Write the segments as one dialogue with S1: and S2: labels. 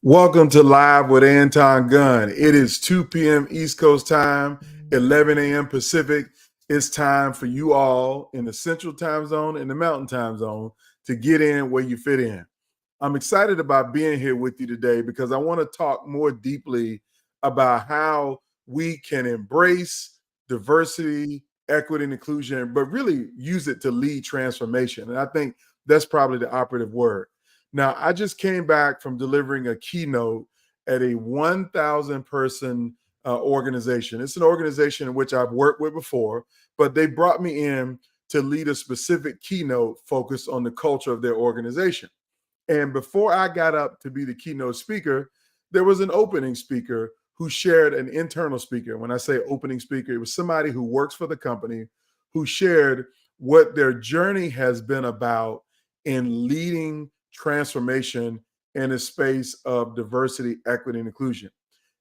S1: Welcome to Live with Anton Gunn. It is 2 p.m. East Coast time, 11 a.m. Pacific. It's time for you all in the Central Time Zone and the Mountain Time Zone to get in where you fit in. I'm excited about being here with you today because I want to talk more deeply about how we can embrace diversity, equity, and inclusion, but really use it to lead transformation. And I think that's probably the operative word. Now, I just came back from delivering a keynote at a 1,000 person organization. It's an organization in which I've worked with before, but they brought me in to lead a specific keynote focused on the culture of their organization. And before I got up to be the keynote speaker, there was an opening speaker who shared an internal speaker. When I say opening speaker, it was somebody who works for the company who shared what their journey has been about in leading transformation in a space of diversity, equity, and inclusion.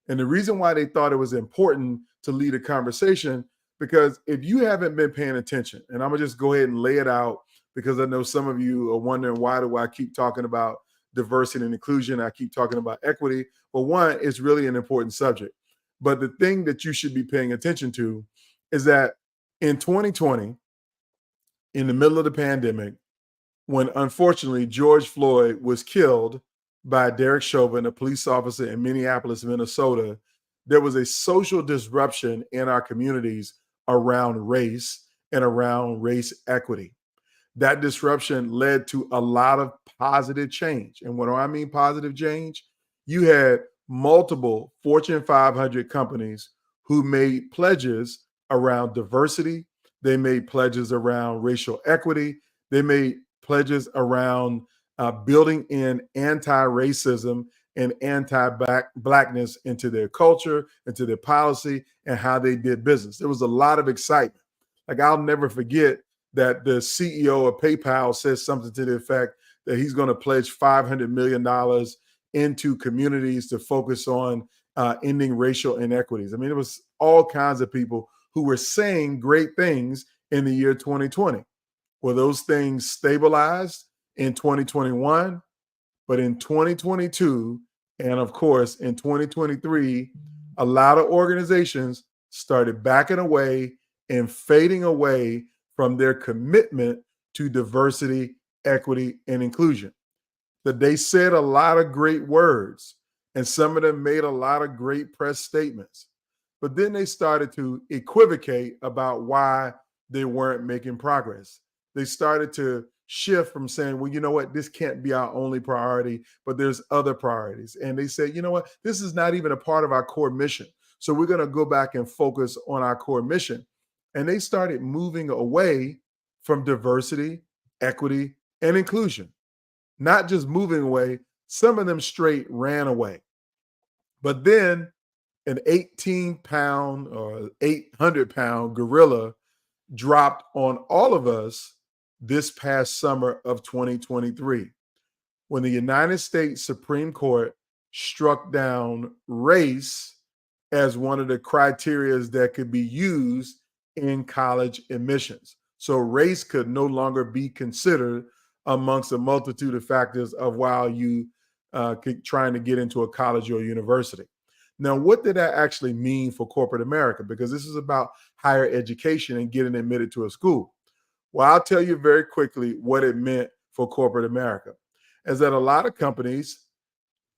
S1: And the reason why they thought it was important to lead a conversation, because if you haven't been paying attention, and I'm gonna just go ahead and lay it out, because I know some of you are wondering, why do I keep talking about diversity and inclusion? I keep talking about equity. Well, one, it's really an important subject. But the thing that you should be paying attention to is that in 2020, in the middle of the pandemic, when unfortunately George Floyd was killed by Derek Chauvin, a police officer in Minneapolis, Minnesota, there was a social disruption in our communities around race and around race equity. That disruption led to a lot of positive change. And what do I mean positive change? You had multiple Fortune 500 companies who made pledges around diversity. They made pledges around racial equity. They made pledges around building in anti-racism and anti-blackness into their culture, into their policy, and how they did business. There was a lot of excitement. Like, I'll never forget that the CEO of PayPal says something to the effect that he's going to pledge $500 million into communities to focus on ending racial inequities. I mean, it was all kinds of people who were saying great things in the year 2020. Well, those things stabilized in 2021, but in 2022, and of course in 2023, a lot of organizations started backing away and fading away from their commitment to diversity, equity, and inclusion. That they said a lot of great words, and some of them made a lot of great press statements. But then they started to equivocate about why they weren't making progress. They started to shift from saying, well, you know what, this can't be our only priority, but there's other priorities. And they said, you know what, this is not even a part of our core mission. So we're going to go back and focus on our core mission. And they started moving away from diversity, equity, and inclusion. Not just moving away, some of them straight ran away. But then an 18-pound or 800-pound gorilla dropped on all of us this past summer of 2023, when the United States Supreme Court struck down race as one of the criteria that could be used in college admissions. So race could no longer be considered amongst a multitude of factors of why you trying to get into a college or university. Now, what did that actually mean for corporate America? Because this is about higher education and getting admitted to a school. Well, I'll tell you very quickly what it meant for corporate America. Is that a lot of companies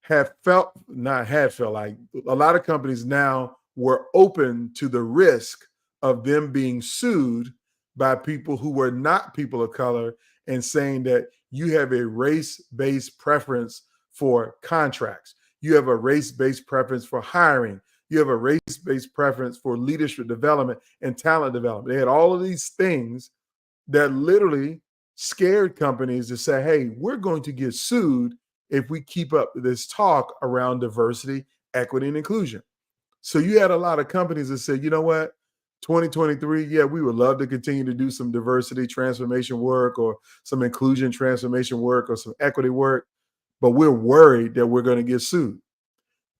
S1: have felt, not had felt like, a lot of companies now were open to the risk of them being sued by people who were not people of color and saying that you have a race-based preference for contracts. You have a race-based preference for hiring. You have a race-based preference for leadership development and talent development. They had all of these things that literally scared companies to say, hey, we're going to get sued if we keep up this talk around diversity, equity, and inclusion. So you had a lot of companies that said, you know what, 2023, yeah, we would love to continue to do some diversity transformation work or some inclusion transformation work or some equity work, but we're worried that we're going to get sued.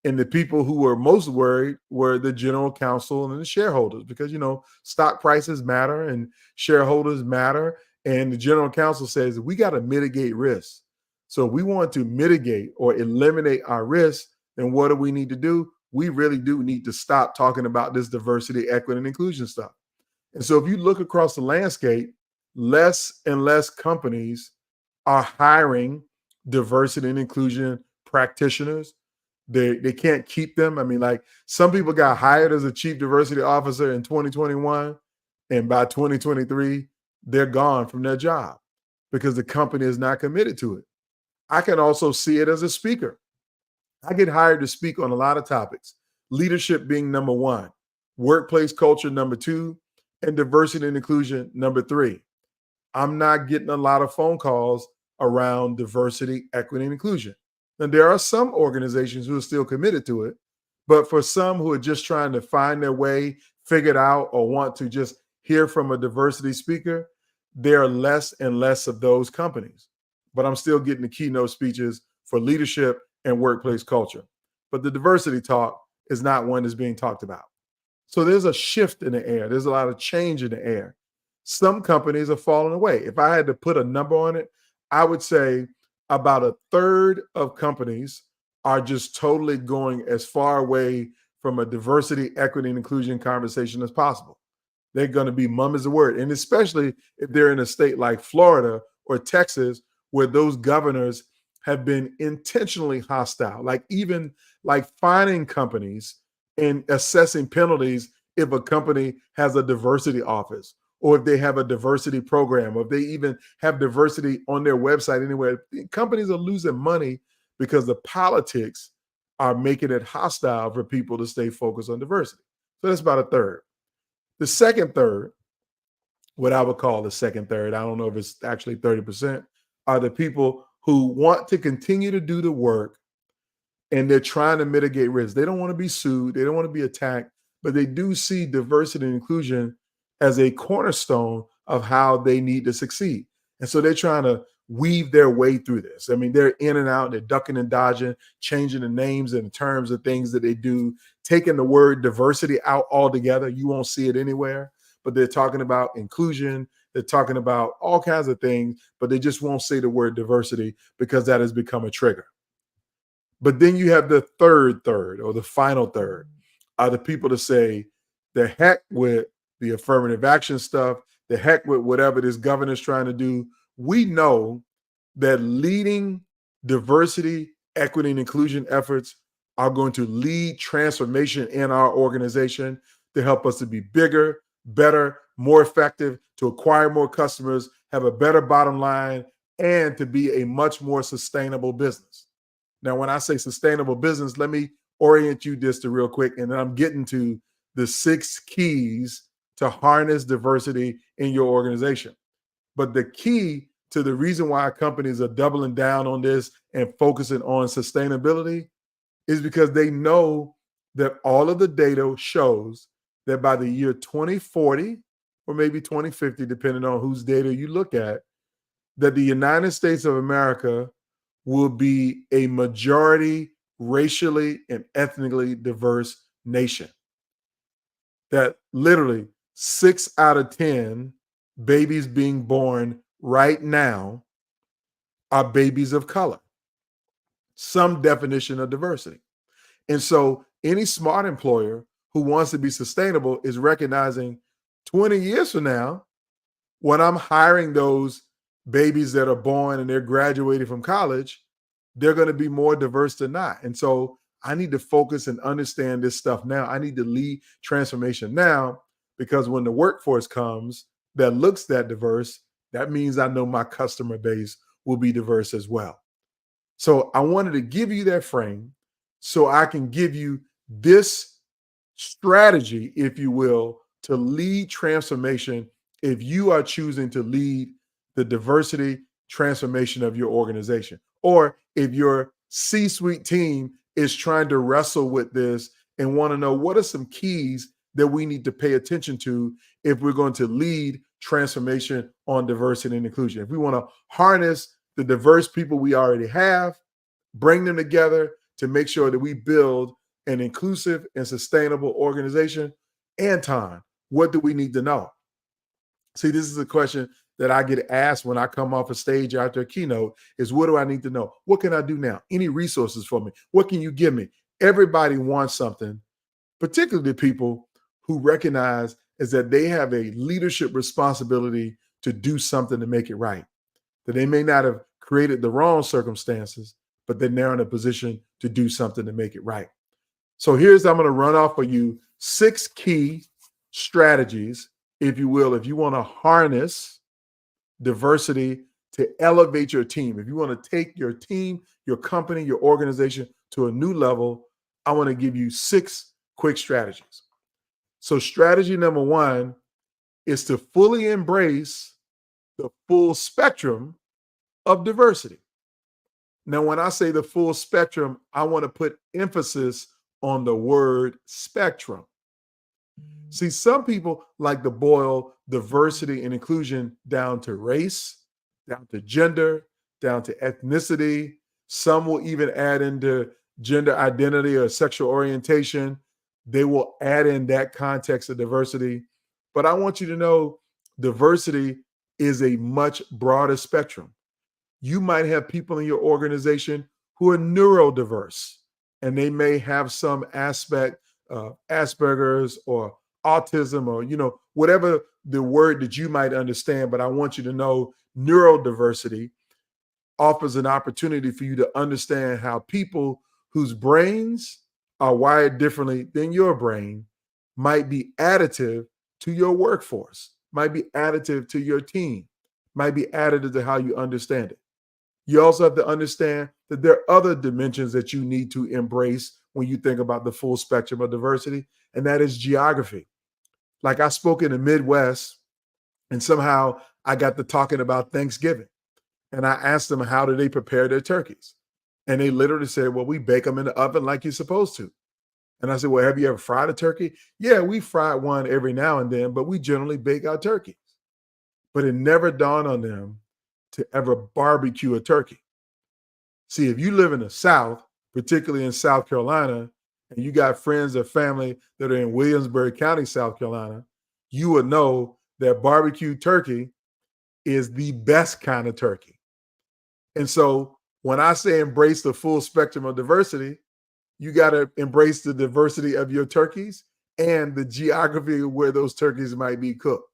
S1: And the people who were most worried were the general counsel and the shareholders, because, you know, stock prices matter and shareholders matter. And the general counsel says, we got to mitigate risk. So if we want to mitigate or eliminate our risk, then what do we need to do? We really do need to stop talking about this diversity, equity, and inclusion stuff. And so if you look across the landscape, less and less companies are hiring diversity and inclusion practitioners. They can't keep them. I mean, like some people got hired as a chief diversity officer in 2021, and by 2023, they're gone from their job because the company is not committed to it. I can also see it as a speaker. I get hired to speak on a lot of topics, leadership being number one, workplace culture number two, and diversity and inclusion number three. I'm not getting a lot of phone calls around diversity, equity, and inclusion. And there are some organizations who are still committed to it, but for some who are just trying to find their way, figure it out, or want to just hear from a diversity speaker, there are less and less of those companies. But I'm still getting the keynote speeches for leadership and workplace culture. But the diversity talk is not one that's being talked about. So there's a shift in the air. There's a lot of change in the air. Some companies are falling away. If I had to put a number on it, I would say about a third of companies are just totally going as far away from a diversity, equity, and inclusion conversation as possible. They're going to be mum is the word. And especially if they're in a state like Florida or Texas, where those governors have been intentionally hostile, like even like fining companies and assessing penalties if a company has a diversity office or if they have a diversity program or if they even have diversity on their website anywhere. Companies are losing money because the politics are making it hostile for people to stay focused on diversity. So that's about a third. The second third, what I would call the second third, I don't know if it's actually 30%, are the people who want to continue to do the work and they're trying to mitigate risk. They don't want to be sued, they don't want to be attacked, but they do see diversity and inclusion as a cornerstone of how they need to succeed. And so they're trying to weave their way through this. I mean, they're in and out, they're ducking and dodging, changing the names and terms of things that they do, taking the word diversity out altogether. You won't see it anywhere, but they're talking about inclusion. They're talking about all kinds of things, but they just won't say the word diversity because that has become a trigger. But then you have the third, or the final third, are the people to say, the heck with the affirmative action stuff, the heck with whatever this governor's trying to do. We know that leading diversity, equity, and inclusion efforts are going to lead transformation in our organization to help us to be bigger, better, more effective, to acquire more customers, have a better bottom line, and to be a much more sustainable business. Now, when I say sustainable business, let me orient you just to real quick, and then I'm getting to the 6 keys to harness diversity in your organization. But the key to the reason why companies are doubling down on this and focusing on sustainability is because they know that all of the data shows that by the year 2040 or maybe 2050, depending on whose data you look at, that the United States of America will be a majority racially and ethnically diverse nation. That literally 6 out of 10 babies being born right now are babies of color, some definition of diversity. And so any smart employer who wants to be sustainable is recognizing 20 years from now, when I'm hiring those babies that are born and they're graduating from college, they're going to be more diverse than not. And so I need to focus and understand this stuff now. I need to lead transformation now, because when the workforce comes that looks that diverse, that means I know my customer base will be diverse as well. So I wanted to give you that frame so I can give you this strategy, if you will, to lead transformation if you are choosing to lead the diversity transformation of your organization, or if your C-suite team is trying to wrestle with this and want to know what are some keys that we need to pay attention to if we're going to lead transformation on diversity and inclusion. If we want to harness the diverse people we already have, bring them together to make sure that we build an inclusive and sustainable organization. Anton, what do we need to know? See, this is a question that I get asked when I come off a stage after a keynote is, what do I need to know? What can I do now? Any resources for me? What can you give me? Everybody wants something, particularly people who recognize is that they have a leadership responsibility to do something to make it right. That they may not have created the wrong circumstances, but they're now in a position to do something to make it right. So I'm going to run off for you 6 key strategies, if you will, if you want to harness diversity to elevate your team. If you want to take your team, your company, your organization to a new level, I want to give you 6 quick strategies. So strategy number 1 is to fully embrace the full spectrum of diversity. Now, when I say the full spectrum, I want to put emphasis on the word spectrum. See, some people like to boil diversity and inclusion down to race, down to gender, down to ethnicity. Some will even add into gender identity or sexual orientation. They will add in that context of diversity. But I want you to know diversity is a much broader spectrum. You might have people in your organization who are neurodiverse, and they may have some aspect of Asperger's or autism or, whatever the word that you might understand. But I want you to know neurodiversity offers an opportunity for you to understand how people whose brains are wired differently than your brain might be additive to your workforce, might be additive to your team, might be additive to how you understand it. You also have to understand that there are other dimensions that you need to embrace when you think about the full spectrum of diversity, and that is geography. Like, I spoke in the Midwest, and somehow I got to talking about Thanksgiving. And I asked them, how do they prepare their turkeys? And they literally said, well, we bake them in the oven like you're supposed to. And I said, well, have you ever fried a turkey? Yeah, we fry one every now and then, but we generally bake our turkeys. But it never dawned on them to ever barbecue a turkey. See, if you live in the South, particularly in South Carolina, and you got friends or family that are in Williamsburg County, South Carolina, you would know that barbecue turkey is the best kind of turkey. And so when I say embrace the full spectrum of diversity, you got to embrace the diversity of your turkeys and the geography of where those turkeys might be cooked.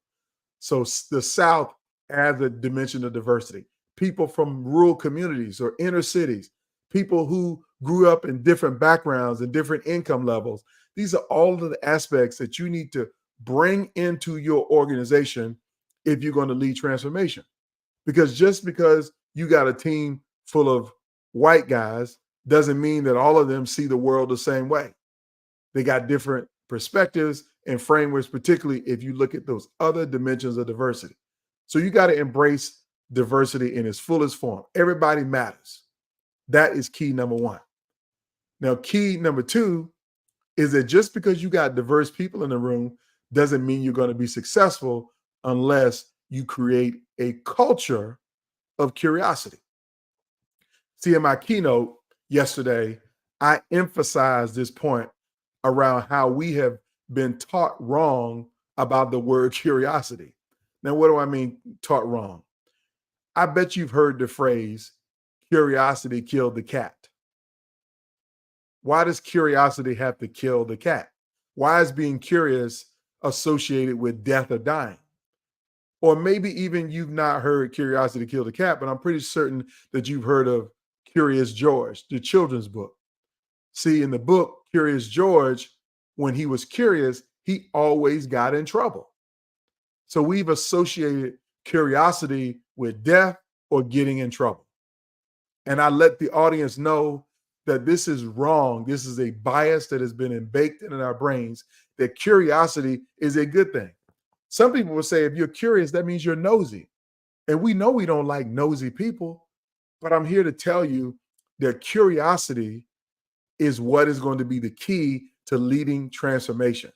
S1: So the South adds a dimension of diversity. People from rural communities or inner cities, people who grew up in different backgrounds and different income levels. These are all of the aspects that you need to bring into your organization if you're going to lead transformation. Because just because you got a team full of white guys doesn't mean that all of them see the world the same way. They got different perspectives and frameworks, particularly if you look at those other dimensions of diversity. So you got to embrace diversity in its fullest form. Everybody matters. That is key number 1. Now, key number 2 is that just because you got diverse people in the room doesn't mean you're going to be successful unless you create a culture of curiosity. See, in my keynote yesterday, I emphasized this point around how we have been taught wrong about the word curiosity. Now, what do I mean taught wrong? I bet you've heard the phrase, curiosity killed the cat. Why does curiosity have to kill the cat? Why is being curious associated with death or dying? Or maybe even you've not heard curiosity kill the cat, but I'm pretty certain that you've heard of Curious George, the children's book. See, in the book, Curious George, when he was curious, he always got in trouble. So we've associated curiosity with death or getting in trouble. And I let the audience know that this is wrong. This is a bias that has been baked in our brains, that curiosity is a good thing. Some people will say, if you're curious, that means you're nosy. And we know we don't like nosy people, but I'm here to tell you that curiosity is what is going to be the key to leading transformation.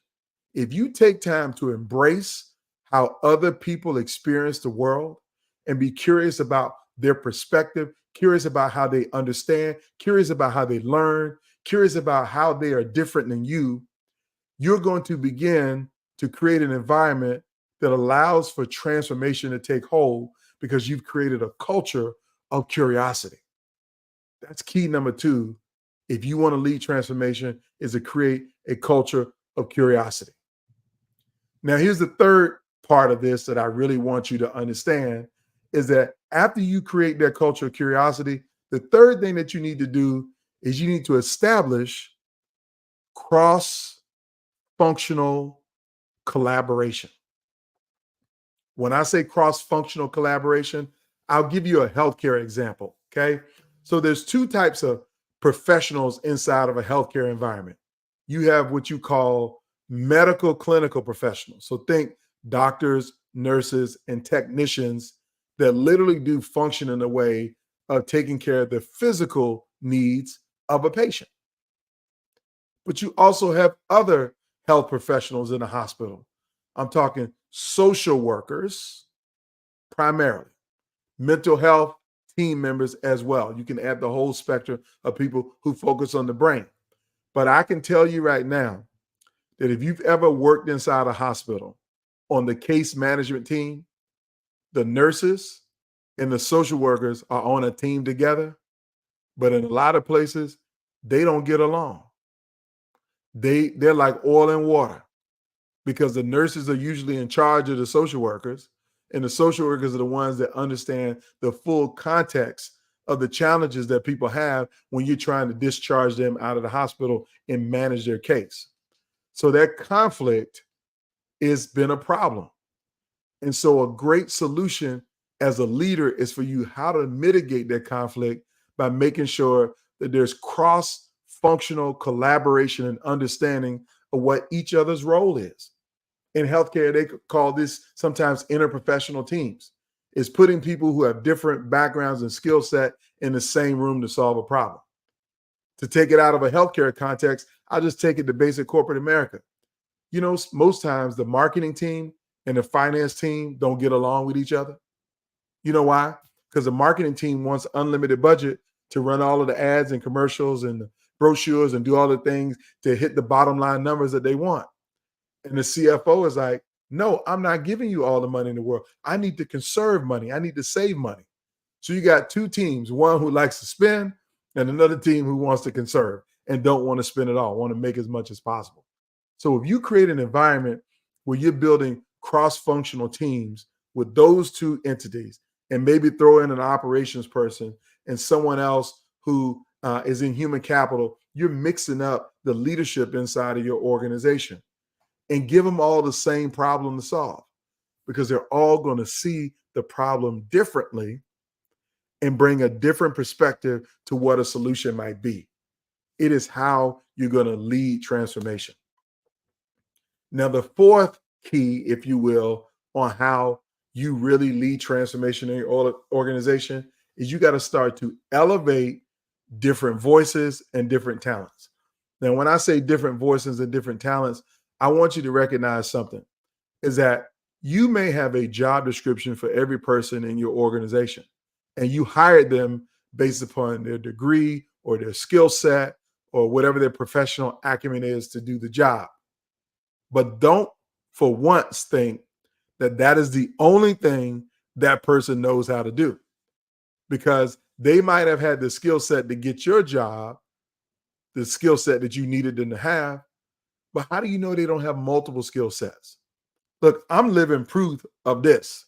S1: If you take time to embrace how other people experience the world and be curious about their perspective, curious about how they understand, curious about how they learn, curious about how they are different than you, you're going to begin to create an environment that allows for transformation to take hold because you've created a culture of curiosity. That's key number two. If you want to lead transformation, is to create a culture of curiosity. Now, here's the third part of this that I really want you to understand is that after you create that culture of curiosity, the third thing that you need to do is you need to establish cross-functional collaboration. When I say cross-functional collaboration, I'll give you a healthcare example, okay? So there's two types of professionals inside of a healthcare environment. You have what you call medical clinical professionals. So think doctors, nurses, and technicians that literally do function in a way of taking care of the physical needs of a patient. But you also have other health professionals in the hospital. I'm talking social workers primarily, mental health team members as well. You can add the whole spectrum of people who focus on the brain. But I can tell you right now that if you've ever worked inside a hospital on the case management team, the nurses and the social workers are on a team together, but in a lot of places, they don't get along. They're like oil and water because the nurses are usually in charge of the social workers, and the social workers are the ones that understand the full context of the challenges that people have when you're trying to discharge them out of the hospital and manage their case. So that conflict has been a problem. And so a great solution as a leader is for you how to mitigate that conflict by making sure that there's cross-functional collaboration and understanding of what each other's role is. In healthcare, they call this sometimes interprofessional teams. It's putting people who have different backgrounds and skill set in the same room to solve a problem. To take it out of a healthcare context, I'll just take it to basic corporate America. You know, most times the marketing team and the finance team don't get along with each other. You know why? Because the marketing team wants unlimited budget to run all of the ads and commercials and the brochures and do all the things to hit the bottom line numbers that they want. And the CFO is like, no, I'm not giving you all the money in the world. I need to conserve money. I need to save money. So you got two teams, one who likes to spend and another team who wants to conserve and don't want to spend it all, want to make as much as possible. So if you create an environment where you're building cross-functional teams with those two entities and maybe throw in an operations person and someone else who is in human capital, you're mixing up the leadership inside of your organization and give them all the same problem to solve because they're all going to see the problem differently and bring a different perspective to what a solution might be. It is how you're going to lead transformation. Now, the fourth key, if you will, on how you really lead transformation in your organization is you got to start to elevate different voices and different talents. Now, when I say different voices and different talents, I want you to recognize something is that you may have a job description for every person in your organization, and you hired them based upon their degree or their skill set or whatever their professional acumen is to do the job. But don't for once think that that is the only thing that person knows how to do, because they might have had the skill set to get your job, the skill set that you needed them to have. But how do you know they don't have multiple skill sets? Look, I'm living proof of this.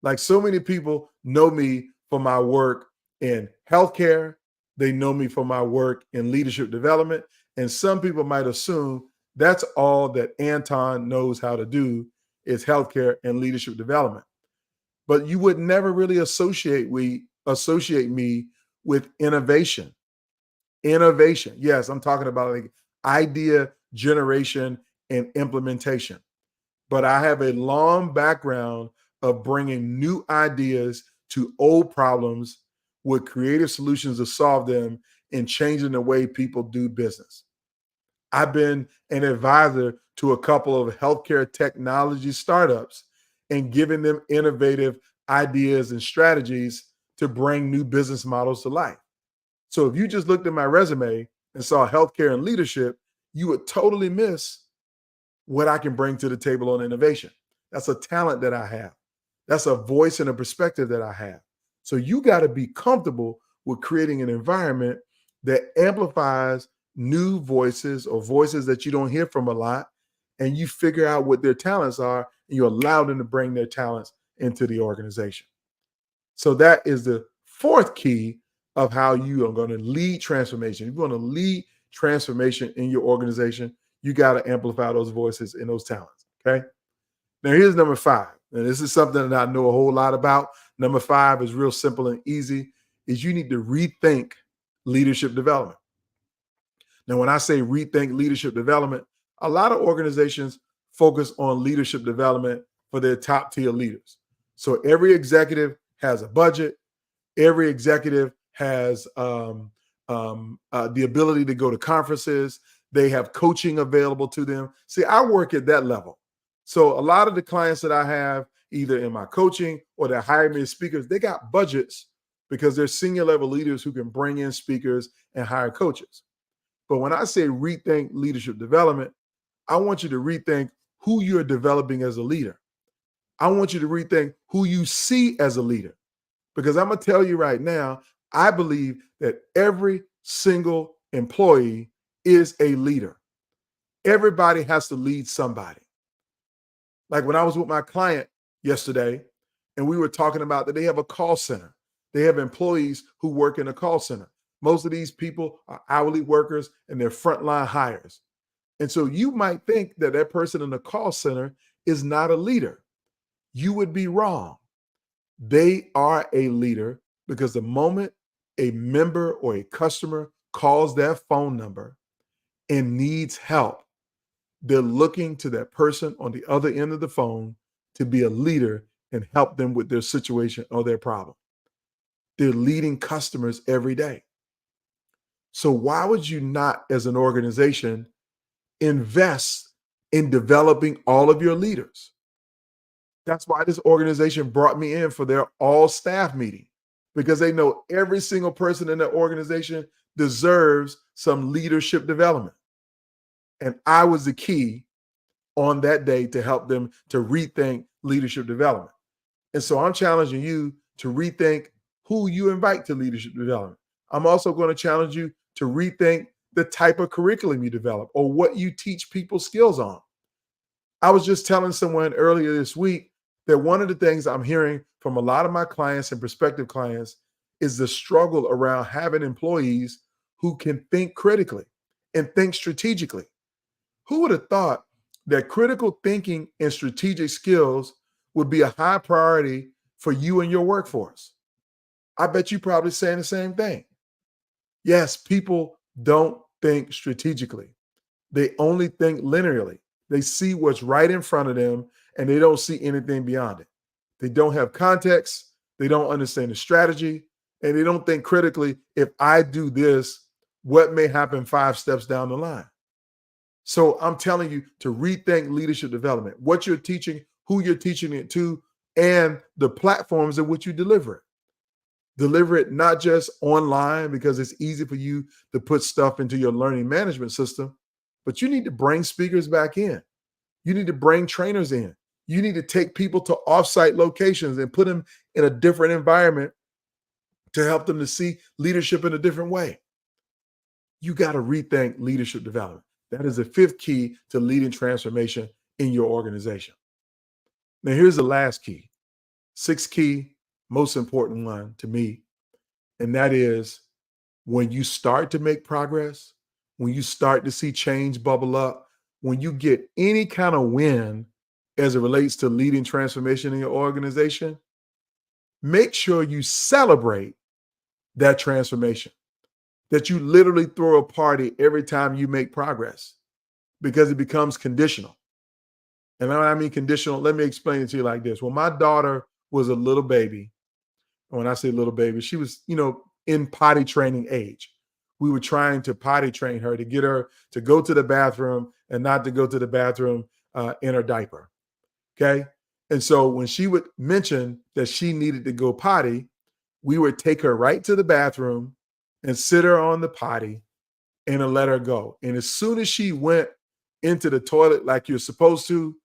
S1: Like so many people know me for my work in healthcare. They know me for my work in leadership development. And some people might assume that's all that Anton knows how to do is healthcare and leadership development. But you would never really associate me with innovation. Innovation. Yes, I'm talking about like idea generation and implementation. But I have a long background of bringing new ideas to old problems with creative solutions to solve them and changing the way people do business. I've been an advisor to a couple of healthcare technology startups and giving them innovative ideas and strategies to bring new business models to life. So if you just looked at my resume and saw healthcare and leadership, you would totally miss what I can bring to the table on innovation. That's a talent that I have. That's a voice and a perspective that I have. So you got to be comfortable with creating an environment that amplifies new voices or voices that you don't hear from a lot, and you figure out what their talents are and you allow them to bring their talents into the organization. So that is the fourth key of how you are going to lead transformation. If you want to lead transformation in your organization, you got to amplify those voices and those talents. Okay. Now here's number 5. And this is something that I know a whole lot about. Number 5 is real simple and easy, is you need to rethink leadership development. Now, when I say rethink leadership development, a lot of organizations focus on leadership development for their top tier leaders. So every executive has a budget. Every executive has the ability to go to conferences. They have coaching available to them. See, I work at that level. So a lot of the clients that I have, either in my coaching or they're hiring me as speakers, they got budgets because they're senior level leaders who can bring in speakers and hire coaches. But when I say rethink leadership development, I want you to rethink who you're developing as a leader. I want you to rethink who you see as a leader. Because I'm going to tell you right now, I believe that every single employee is a leader. Everybody has to lead somebody. Like when I was with my client yesterday, and we were talking about that they have a call center. They have employees who work in a call center. Most of these people are hourly workers and they're frontline hires. And so you might think that that person in the call center is not a leader. You would be wrong. They are a leader because the moment a member or a customer calls that phone number and needs help, they're looking to that person on the other end of the phone to be a leader and help them with their situation or their problem. They're leading customers every day. So why would you not, as an organization, invest in developing all of your leaders? That's why this organization brought me in for their all staff meeting, because they know every single person in that organization deserves some leadership development. And I was the key on that day to help them to rethink leadership development. And so I'm challenging you to rethink who you invite to leadership development. I'm also going to challenge you to rethink the type of curriculum you develop or what you teach people skills on. I was just telling someone earlier this week that one of the things I'm hearing from a lot of my clients and prospective clients is the struggle around having employees who can think critically and think strategically. Who would have thought that critical thinking and strategic skills would be a high priority for you and your workforce? I bet you probably saying the same thing. Yes, people don't think strategically. They only think linearly. They see what's right in front of them and they don't see anything beyond it. They don't have context. They don't understand the strategy, and they don't think critically. If I do this, what may happen 5 steps down the line? So I'm telling you to rethink leadership development, what you're teaching, who you're teaching it to, and the platforms in which you deliver it. Deliver it not just online because it's easy for you to put stuff into your learning management system, but you need to bring speakers back in. You need to bring trainers in. You need to take people to offsite locations and put them in a different environment to help them to see leadership in a different way. You got to rethink leadership development. That is the 5th key to leading transformation in your organization. Now, here's the last key, 6th key, most important one to me, and that is when you start to make progress, when you start to see change bubble up, when you get any kind of win as it relates to leading transformation in your organization, make sure you celebrate that transformation, that you literally throw a party every time you make progress because it becomes conditional. And when I mean conditional, let me explain it to you like this. When my daughter was a little baby, when I say little baby, she was, in potty training age. We were trying to potty train her to get her to go to the bathroom and not to go to the bathroom in her diaper. Okay. And so when she would mention that she needed to go potty, we would take her right to the bathroom and sit her on the potty and let her go. And as soon as she went into the toilet like you're supposed to,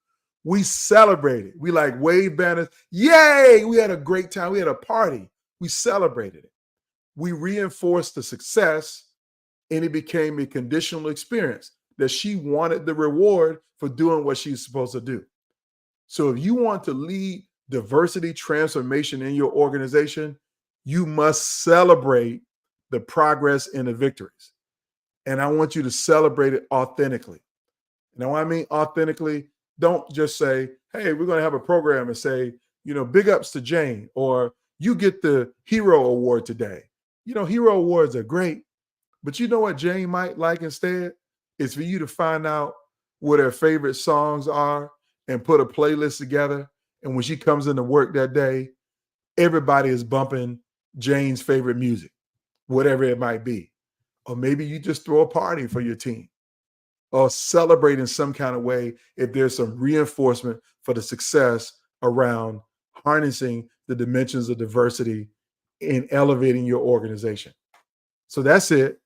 S1: We celebrated. We like wave banners. Yay! We had a great time. We had a party. We celebrated it. We reinforced the success, and it became a conditional experience that she wanted the reward for doing what she's supposed to do. So if you want to lead diversity transformation in your organization, you must celebrate the progress and the victories. And I want you to celebrate it authentically. Now, what I mean authentically, don't just say, hey, we're going to have a program and say, big ups to Jane, or you get the hero award today. Hero awards are great, but you know what Jane might like instead? Is for you to find out what her favorite songs are and put a playlist together. And when she comes into work that day, everybody is bumping Jane's favorite music, whatever it might be. Or maybe you just throw a party for your team, or celebrate in some kind of way if there's some reinforcement for the success around harnessing the dimensions of diversity and elevating your organization. So that's it.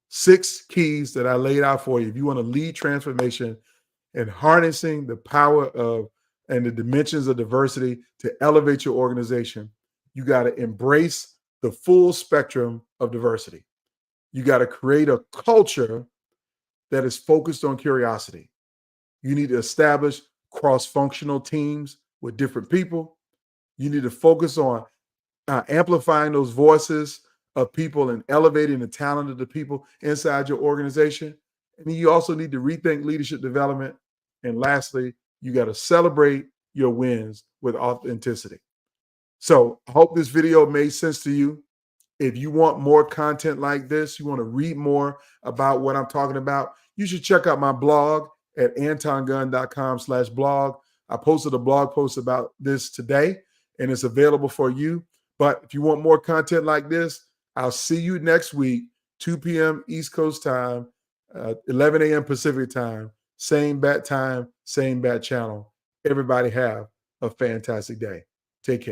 S1: 6 keys that I laid out for you. If you want to lead transformation and harnessing the power of and the dimensions of diversity to elevate your organization, you got to embrace the full spectrum of diversity. You got to create a culture that is focused on curiosity. You need to establish cross-functional teams with different people. You need to focus on amplifying those voices of people and elevating the talent of the people inside your organization. And then you also need to rethink leadership development. And lastly, you got to celebrate your wins with authenticity. So I hope this video made sense to you. If you want more content like this, you want to read more about what I'm talking about, you should check out my blog at antongunn.com/blog. I posted a blog post about this today, and it's available for you. But if you want more content like this, I'll see you next week, 2 p.m. East Coast time, 11 a.m. Pacific time, same bat time, same bat channel. Everybody have a fantastic day. Take care.